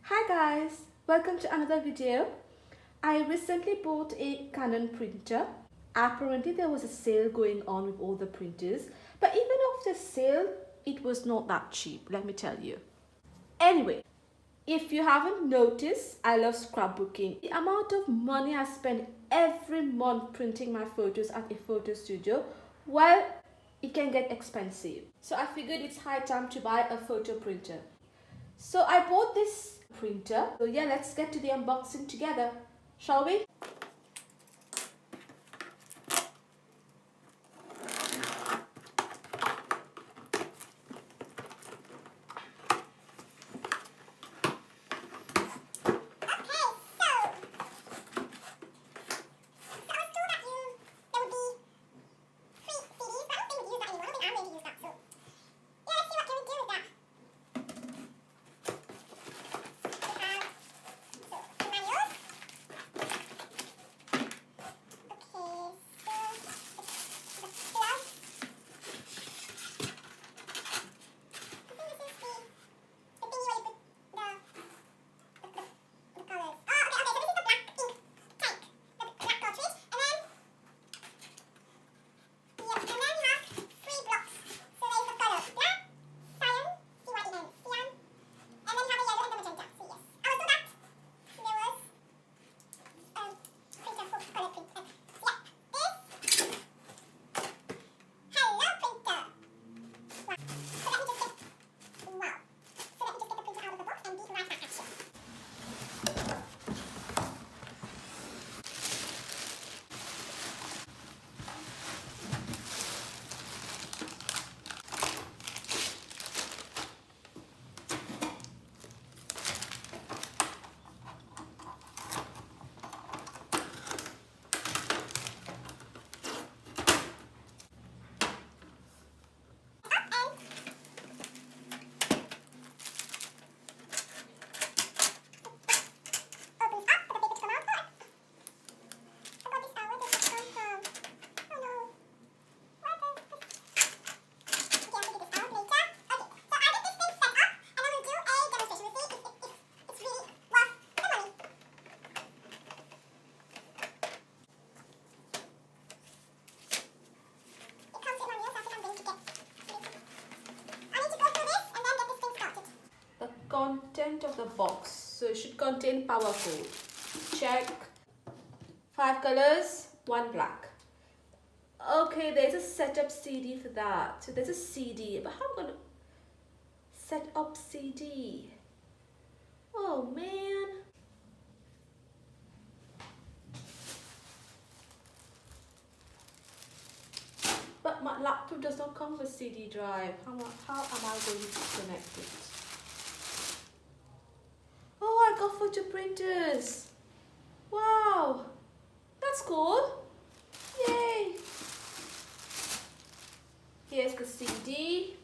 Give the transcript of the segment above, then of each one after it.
Hi guys, welcome to another video. I recently bought a Canon printer. Apparently there was a sale going on with all the printers, but even after sale, it was not that cheap, let me tell you. Anyway, if you haven't noticed, I love scrapbooking. The amount of money I spend every month printing my photos at a photo studio, well, it can get expensive. So I figured it's high time to buy a photo printer. So I bought this printer. So yeah, let's get to the unboxing together, shall we? Content of the box. So it should contain power cord. Check. 5 colors, 1 black. Okay, there's a setup CD for that. So there's a CD, but how am I gonna set up CD? Oh man. But my laptop does not come with CD drive. How am I going to connect it? Oh, I got photo printers. Wow, that's cool. Yay. Here's the CD.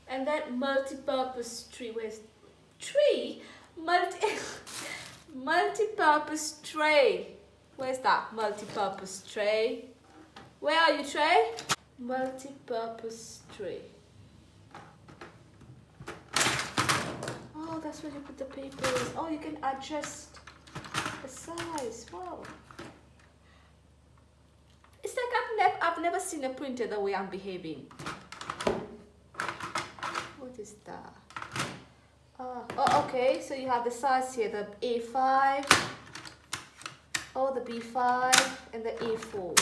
And then multi-purpose tree. Where's tree? Multi-purpose tray. Where's that multi-purpose tray? Where are you, tray? Multi-purpose tray. Oh, that's where you put the papers. Oh, you can adjust the size. Wow. It's like I've never seen a printer the way I'm behaving. What is that? Oh, okay. So you have the size here: the A5, oh, the B5, and the A4.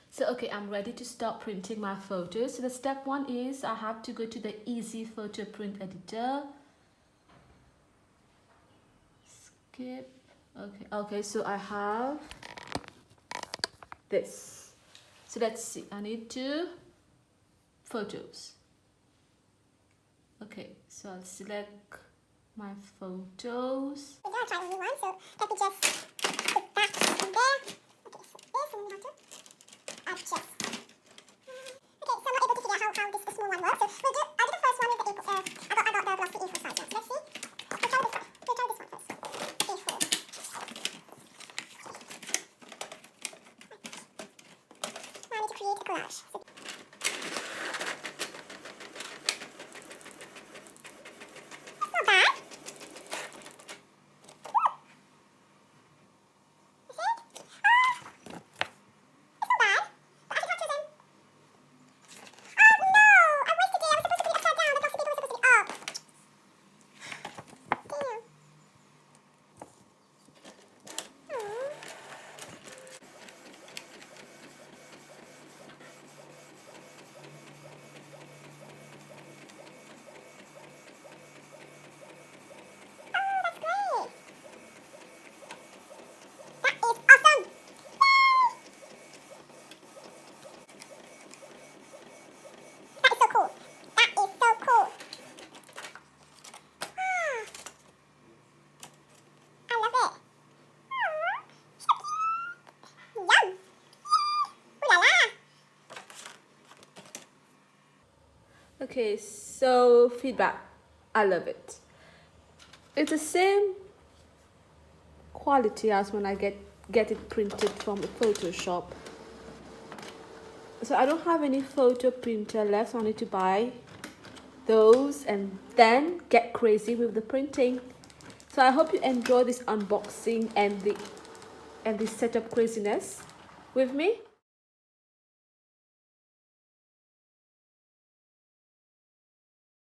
So okay, I'm ready to start printing my photos. So the step one is I have to go to the easy photo print editor. Skip. Okay, so I have this. So let's see, I need two photos. Okay, so I'll select my photos. We're gonna try a new one, so let me just put that in there. Okay, so this, and we have to adjust. Okay, so I'm not able to figure out how this small one works, so I'll do the first one with the A4, I got the glossy A4 size one, so let's see. We'll try this one first. A4. Now I need to create a collage. So not bad. Is it? It's not bad. But I think I've chosen. Oh no! I wasted it. I was supposed to put it upside down. The plastic paper was supposed to be up. Damn. Oh, that's great. That is awesome. Yay! That is so cool. That is so cool. Ah, I love it. Aw, so cute. Yum. Ooh la la. Okay, so feedback. I love it. It's the same quality as when I get it printed from the Photoshop. So I don't have any photo printer left, so I need to buy those and then get crazy with the printing. So I hope you enjoy this unboxing and the setup craziness with me.